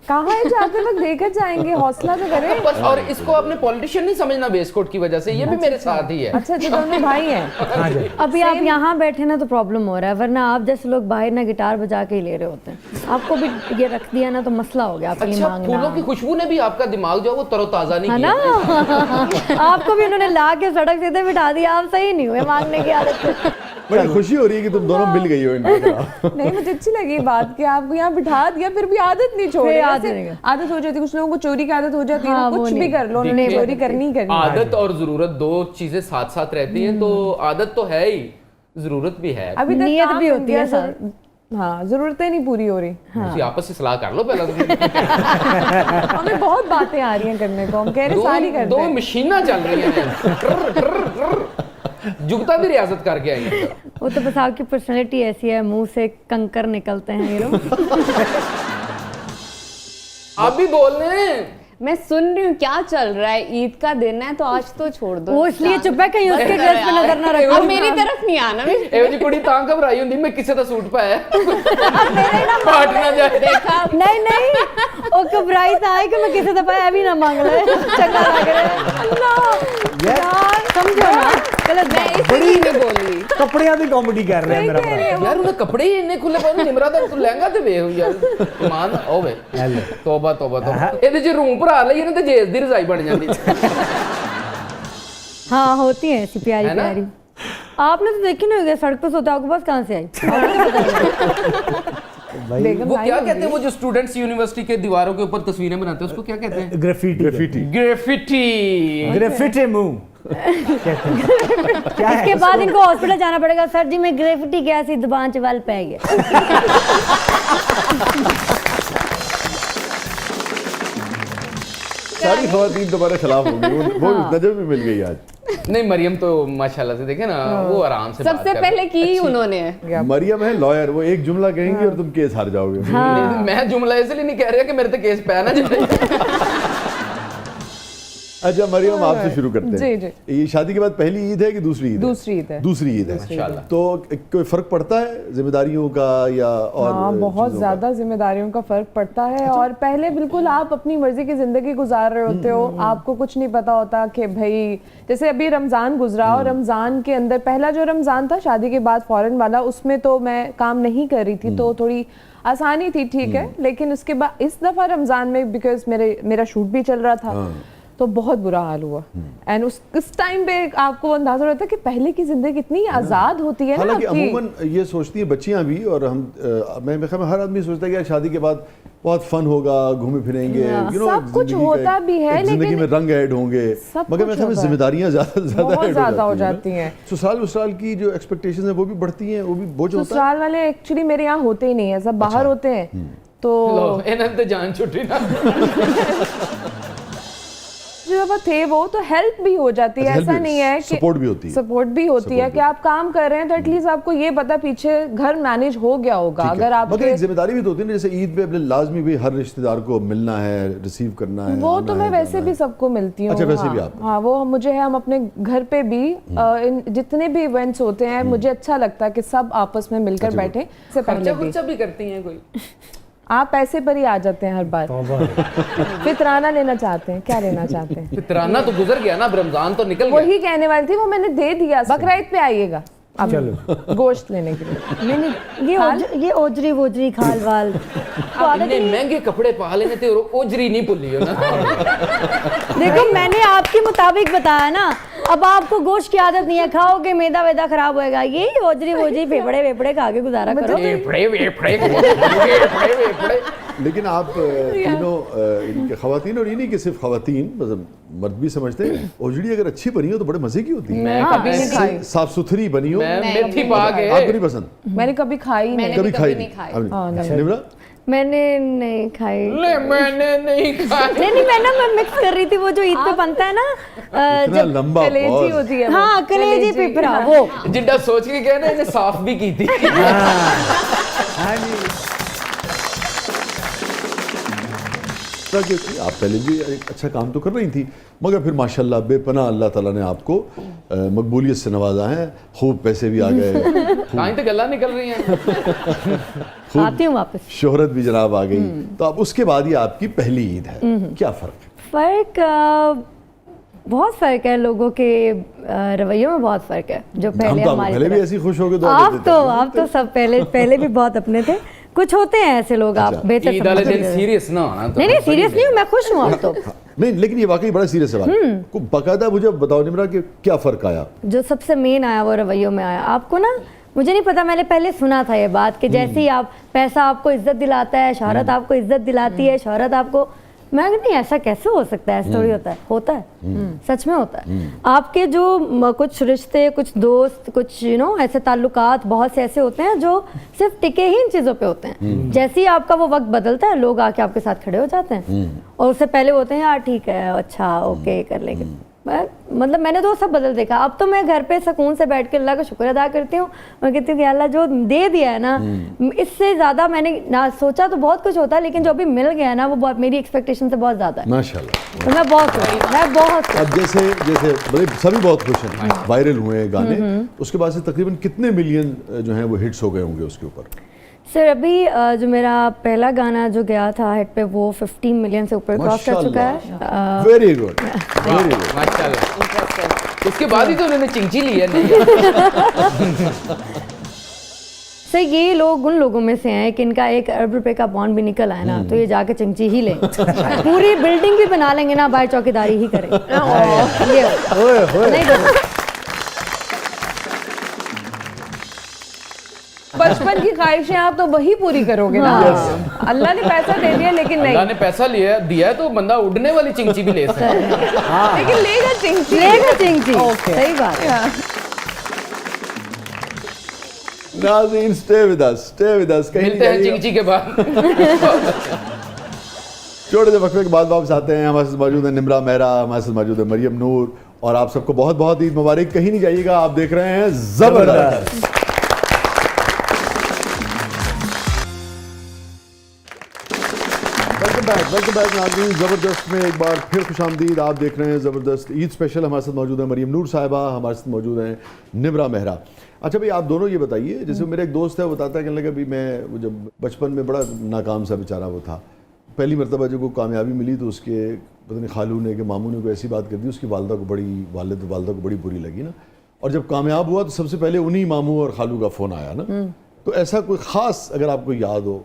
कहाँ है जाते वक्त देकर जाएंगे, हौसला तो करें बस। और इसको अपने पॉलिटिशियन नहीं समझना वेस्टकोट की वजह से, ये भी मेरे साथ ही है। अच्छा जो दोनों भाई हैं। अभी आप यहाँ बैठे ना तो प्रॉब्लम हो रहा है, वरना आप जैसे लोग बाहर ना गिटार बजा के ही ले रहे होते हैं। आपको भी ये रख दिया ना तो मसला हो गया आपके लिए अच्छा, मांगना। फूलों की खुशबू ने भी आपका दिमाग जो है वो तरोताजा नहीं है किया ना। आपको भी उन्होंने ला के सड़क सीधे बिठा दिया, आप सही नहीं हुए मांगने की आदत से। बड़ी खुशी हो रही है कि तुम दोनों मिल गई हो इनके। नहीं मुझे अच्छी लगी बात कि आपको यहाँ बिठा दिया फिर भी आदत नहीं छोड़ी। आदत हो जाती है, कुछ लोगों को चोरी की आदत हो जाती है ना, कुछ भी कर लो उन्होंने चोरी करनी करनी। आदत और जरूरत दो चीजें साथ साथ रहती हैं, तो आदत तो है ही, जरूरत भी है। अभी तक नियत भी होती है सर। हाँ, जरूरतें नहीं पूरी हो रही। हाँ। आपस में सलाह कर लो पहले। हमें बहुत बातें आ रही हैं करने को, हम कह रहे सारी करते दो हैं। मशीना चल रही हैं। जुगता भी रियासत करके आई है। वो तो बस आपकी पर्सनैलिटी ऐसी है, मुंह से कंकर निकलते हैं ये लोग। आप भी बोल रहे हैं। मैं सुन रही हूँ क्या चल रहा है, ईद का दिन है तो आज तो छोड़ दो। वो इसलिए चुप है कहीं उसके ड्रेस पे नजर ना रखो। और मेरी तरफ नहीं आना। एवं जी कुड़ी तां घबराई हुंदी मैं किसे दा सूट पाया पाट ना जाए। देखा नहीं नहीं, वो घबराई था है कि मैं किसी दफा है भी ना मांग ले, चंगा लग रहा है यार, समझो ना गलत। मैं इसलिए नहीं बोली। कपड़ियां दी कॉमेडी कर रहे हैं मेरा भरा। यार उन्हें कपड़े ही इन्ने खुले पाए निमरा दा तू लहंगा ते वे यार ईमान ओवे तौबा तौबा तौबा। ਇਹਦੇ ਚ रूम भरा ਲਈ ਇਹਨੇ ਤੇ ਜੇਸ ਦੀ ਰਜ਼ਾਈ बन जाती। हाँ होती है ऐसी प्यारी है ना? प्यारी। आपने तो देखी नहीं होगी, सड़क पे सोता आपके पास कहाँ से आई? बेगम वो भाई क्या होगी। कहते हैं वो जो स्टूडेंट्स यूनिवर्सिटी के दीवारों के ऊपर तस्वीरें बनाते हैं उसको क्या कहते हैं? Graffiti graffiti. ग्राफिटी मुंह क्या है इसके बाद इनको हॉस्पिटल जाना पड़ेगा। सर जी मैं ग्रेफिटी क्या सी जुबान च वल पै गया। सारी खवातीन तुम्हारे खिलाफ हो गई, वो नजर में मिल गई आज। नहीं मरियम तो माशाल्लाह से देखे ना वो आराम से बात सबसे कर पहले की ही उन्होंने। मरियम है लॉयर, वो एक जुमला कहेंगी और तुम केस हार जाओगे। नहीं, मैं जुमला इसलिए नहीं कह रहा कि मेरे तो केस पे ना जाए। अच्छा मरियम आपसे शुरू करते हैं। जी जी। ये शादी के बाद पहली ईद है कि दूसरी ईद? दूसरी ईद है। दूसरी ईद है माशाल्लाह। तो कोई फर्क पड़ता है जिम्मेदारियों का या और? हाँ बहुत ज्यादा जिम्मेदारियों का फर्क पड़ता है। और पहले बिल्कुल आप अपनी मर्जी की जिंदगी गुजार रहे होते हो, आपको कुछ नहीं पता होता कि भाई जैसे अभी रमजान गुजरा और रमजान के अंदर पहला जो रमजान था शादी के बाद फौरन वाला, उसमें तो मैं काम नहीं कर रही थी तो थोड़ी आसानी थी, ठीक है। लेकिन उसके बाद इस दफा रमजान में बिकॉज मेरा शूट भी चल रहा था तो बहुत बुरा हाल हुआ। एंड उस टाइम पे आपको अंदाजा रहता है कि पहले की जिंदगी कितनी आजाद होती है ना। हालांकि अमूमन ये सोचती है बच्चियां भी, और हम मैं हर आदमी सोचता है कि यार शादी के बाद बहुत फन होगा, घूमे फिरेंगे, सब कुछ होता भी है, जिंदगी में रंग ऐड होंगे, मगर मैं ख्याल में जिम्मेदारियां ज्यादा हो जाती हैं। ससुराल की जो एक्सपेक्टेशंस है वो भी बढ़ती हैं, वो भी बोझ होता है। ससुराल वाले एक्चुअली मेरे यहाँ होते ही नहीं है, सब बाहर होते हैं तो इन्हें तो जान छुट्टी ना। जो थे वो तो हेल्प भी हो जाती है, ऐसा नहीं है कि सपोर्ट भी होती है। सपोर्ट भी होती है कि आप काम कर रहे हैं तो एटलीस्ट आपको ये पता पीछे घर मैनेज हो गया होगा। अगर आप मगर एक जिम्मेदारी भी तो होती है ना, जैसे ईद पे अपने लाजमी भी हर रिश्तेदार को मिलना है, रिसीव करना है। वो तो मैं वैसे भी सबको मिलती हूँ। अच्छा वैसे भी आप? हाँ वो मुझे है, हम अपने घर पे भी जितने भी इवेंट्स होते हैं मुझे अच्छा लगता है कि सब आपस में मिलकर बैठे। इससे पहले भी करती हैं कोई? आप पैसे पर ही आ जाते हैं हर बार। फितराना लेना चाहते हैं, क्या लेना चाहते हैं? फितराना तो गुजर गया ना, रमजान तो निकल गया। वही कहने वाली थी, वो मैंने दे दिया। बकरीद पे आइएगा अब गोश्त लेने के लिए। नहीं ये ओजरी वोजरी खाल वाल इतने महंगे कपड़े पा लेने थे और ओजरी नहीं भूली हो ना। देखो मैंने आपके मुताबिक बताया ना, अब आपको गोश्त की आदत नहीं है, खाओगे मैदा वैदा खराब होएगा। ये ओजरी वोजरी फेफड़े वेफड़े खा के गुजारा करो। लेकिन आप तीनों खवातीन, और ये नहीं कि सिर्फ खवातीन, मतलब मर्द भी समझते हैं ओजड़ी अगर अच्छी बनी हो तो बड़े मजे की होती है। मैं कभी नहीं खाई। साफ सुथरी बनी हो। मेथी पा के आपको नहीं पसंद? मैंने कभी खाई नहीं। कभी खाई नहीं नहीं। निम्रा? मैंने नहीं खाई। मैंने नहीं खाई। नहीं मैं मिक्स कर रही थी वो जो ईद पे बनता है ना, जब लंबा कलेजी होती है। हाँ कलेजी पिपरा, वो जिड्डा सोच के कहने इन्हें साफ भी की थी। ताकि आप पहले भी एक अच्छा काम तो कर रही थी, मगर फिर माशाल्लाह बेपनाह अल्लाह ताला ने आपको मकबूलियत से नवाजा है, खूब पैसे भी आ गए, कहीं तो गल्ला निकल रही हैं। आती हूँ वापस। शोहरत भी जनाब आ गई। तो अब उसके बाद ये आपकी पहली ईद है, क्या फ़र्क है? फ़र्क बहुत फ़र्क है, लोगों के रवैयों में बहुत फ़र्क है। जो हम पहले तो हमारी पहले भी तरह- ऐसी खुश हो गए आप तो सब पहले भी बहुत अपने थे। कुछ होते हैं ऐसे लोग, आप बेहतर ईद वाले दिन समझते हैं। सीरियस ना होना। तो नहीं सीरियस नहीं हूँ, मैं खुश हूँ अब तो। नहीं, लेकिन ये वाकई बड़ा सीरियस सवाल है। को बाकायदा मुझे बताओ निमरा कि क्या फ़र्क आया? जो सबसे मेन आया वो रवैयों में आया। आपको ना, मुझे नहीं पता, मैंने पहले सुना था ये बात कि जैसे ही आप, पैसा आपको इज्जत दिलाता है, शोहरत आपको इज्जत दिलाती है, शोहरत आपको, मैं नहीं, ऐसा कैसे हो सकता है? ऐसा थोड़ी होता है। होता है, सच में होता है। आपके जो कुछ रिश्ते, कुछ दोस्त, कुछ ऐसे ताल्लुकात बहुत से ऐसे होते हैं जो सिर्फ टिके ही इन चीज़ों पे होते हैं। जैसे ही आपका वो वक्त बदलता है, लोग आके आपके साथ खड़े हो जाते हैं, और उससे पहले होते हैं यार ठीक है, अच्छा ओके कर लेंगे। मतलब मैंने तो सब बदल देखा। अब तो मैं घर पे सुकून से बैठ के अल्लाह का शुक्र अदा करती हूँ। मैं कहती हूँ कि अल्लाह जो दे दिया है ना, इससे ज़्यादा मैंने ना सोचा, तो बहुत कुछ होता है, लेकिन जो अभी मिल गया है ना, वो बहुत मेरी एक्सपेक्टेशन से बहुत ज़्यादा है। माशाल्लाह। तो मैं बहुत खुश हूँ, मैं बहुत खुश। अब जैसे बड़े सभी बहुत खुश हैं, वायरल हुए गाने, उसके बाद से तकरीबन कितने मिलियन जो हैं वो हिट्स हो गए होंगे उसके ऊपर? सर अभी जो मेरा पहला गाना जो गया था हिट पे, वो 15 मिलियन से ऊपर क्रॉस कर चुका है। Very good, very good. माशाल्लाह। उसके बाद ही तो उन्होंने चिंची ली है। सर ये लोग उन लोगों में से हैं कि इनका 1 अरब रुपए का बॉन्ड भी निकल आया ना, तो ये जाके चिंची ही लें। पूरी बिल्डिंग भी बना लेंगे ना, भाई चौकीदारी ही करें। ये नहीं दो। बचपन की ख्वाहिशें आप तो वही पूरी करोगे ना। अल्लाह ने पैसा दे दिया, लेकिन नहीं, अल्लाह ने पैसा दिया है तो बंदा उड़ने वाली चिंची भी ले सकता है। लेकिन लेगा चिंची, लेगा चिंची। सही बात है। नाज़रीन स्टे विद अस, कहीं मिलते हैं नहीं जाइएगा। चिंची के बाद। छोटे से वक्फे के बाद वापस आते हैं। हमारे साथ मौजूद है निम्रा मेहरा, हमारे साथ मौजूद है मरियम नूर, और आप सबको बहुत बहुत ईद मुबारक। कहीं नहीं जाइएगा, आप देख रहे हैं जबरदस्त। वेलकम बैक नाज़रीन, ज़बरदस्त में एक बार फिर खुशामदीद। आप देख रहे हैं ज़बरदस्त ईद स्पेशल। हमारे साथ मौजूद है मरियम नूर साहिबा, हमारे साथ मौजूद हैं निम्रा मेहरा। अच्छा भाई, आप दोनों ये बताइए, जैसे मेरा एक दोस्त है, वो बताता है, कहने लगा, अभी मैं जब बचपन में बड़ा नाकाम सा बेचारा वो था, पहली मरतबा जब वो कामयाबी मिली तो उसके पता नहीं खालू ने कि मामू ने कोई ऐसी बात कर दी, उसकी वालदा को बड़ी बुरी लगी ना, और जब कामयाब हुआ तो सबसे पहले उन्हीं मामू और खालू का फ़ोन आया ना। तो ऐसा कोई ख़ास अगर आपको याद हो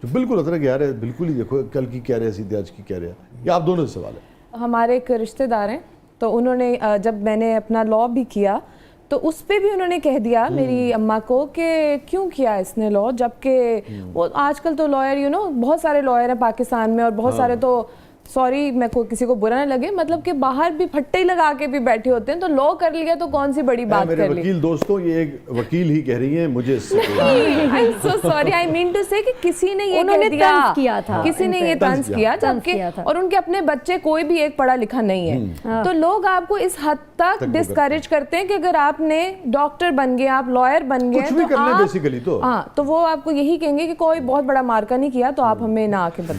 जो बिल्कुल होता है कि यार बिल्कुल ही देखो कल की कह रहे सीधे आज की कह रहे, या आप दोनों से सवाल है? हमारे एक रिश्तेदार हैं, तो उन्होंने जब मैंने अपना लॉ भी किया तो उस पे भी उन्होंने कह दिया मेरी अम्मा को कि क्यों किया इसने लॉ, जबकि वो आजकल तो लॉयर बहुत सारे लॉयर हैं पाकिस्तान में, और बहुत सारे तो सॉरी मैं को किसी को बुरा ना लगे, मतलब कि बाहर भी फट्टे लगा के भी बैठे होते हैं, तो लॉ कर लिया तो कौन सी बड़ी बात मेरे कर ली। वकील दोस्तों, ये एक वकील ही कह रही हैं, मुझे I so sorry, I mean to say कि किसी ने ये उन्होंने कह दिया, तंज किया था किसी ने ये तंज किया, जबकि और उनके अपने बच्चे कोई भी एक पढ़ा लिखा नहीं है। तो लोग आपको इस हद तक डिस्करेज करते हैं कि अगर आपने डॉक्टर बन गए, आप लॉयर बन गए, कुछ भी तो करना आप बेसिकली तो हाँ, तो वो आपको यही कहेंगे कि कोई बहुत बड़ा मार्का नहीं किया, तो आप हमें ना आके